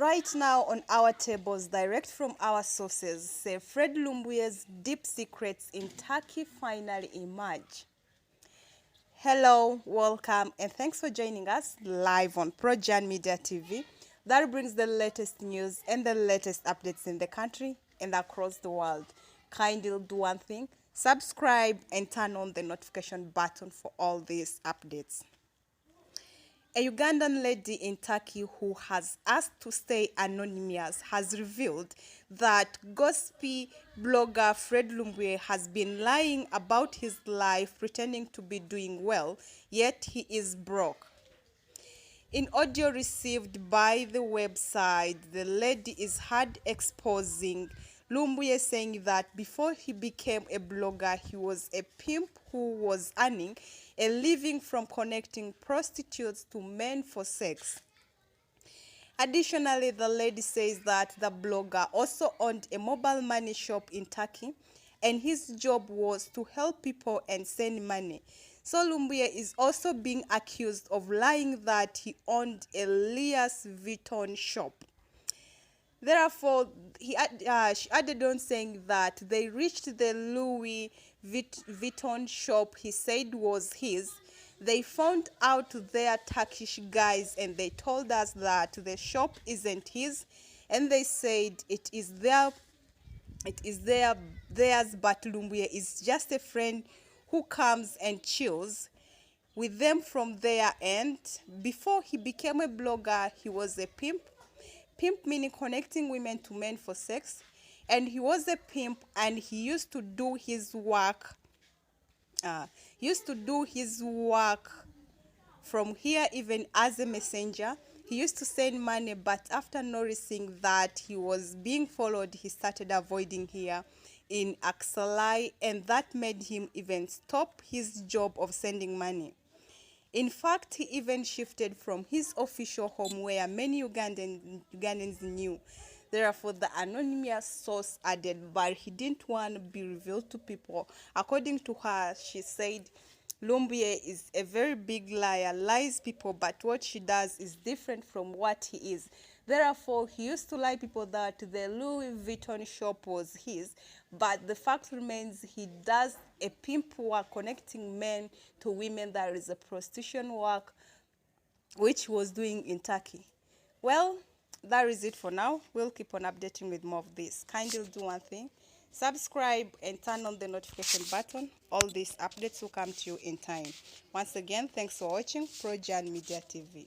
Right now on our tables, direct from our sources, say Fred Lumbuye's deep secrets in Turkey finally emerge. Hello, welcome, and thanks for joining us live on Projan Media TV. That brings the latest news and the latest updates in the country and across the world. Kindly do one thing, subscribe and turn on the notification button for all these updates. A Ugandan lady in Turkey who has asked to stay anonymous has revealed that gossipy blogger Fred Lumbuye has been lying about his life, pretending to be doing well, yet he is broke. In audio received by the website, the lady is heard exposing Lumbuye, saying that before he became a blogger, he was a pimp who was earning a living from connecting prostitutes to men for sex. Additionally, the lady says that the blogger also owned a mobile money shop in Turkey, and his job was to help people and send money. So Lumbuye is also being accused of lying that he owned a Louis Vuitton shop. Therefore, she added on saying that they reached the Louis Vuitton shop he said was his. They found out they are Turkish guys and they told us that the shop isn't his, and they said it is theirs, but Lumbuye is just a friend who comes and chills with them from their end. Before he became a blogger, he was a pimp. Pimp meaning connecting women to men for sex, and he was a pimp, and he used to do his work. From here, even as a messenger. He used to send money, but after noticing that he was being followed, he started avoiding here in Aksalai, and that made him even stop his job of sending money. In fact, he even shifted from his official home where many Ugandans knew. Therefore, the anonymous source added, but he didn't want to be revealed to people. According to her, she said, Lumbuye is a very big liar, lies people, but what she does is different from what he is. Therefore, he used to lie people that the Louis Vuitton shop was his, but the fact remains he does a pimp work, connecting men to women. That is a prostitution work, which he was doing in Turkey. Well, that is it for now. We'll keep on updating with more of this. Kindly do one thing, subscribe and turn on the notification button. All these updates will come to you in time. Once again, thanks for watching Projan Media TV.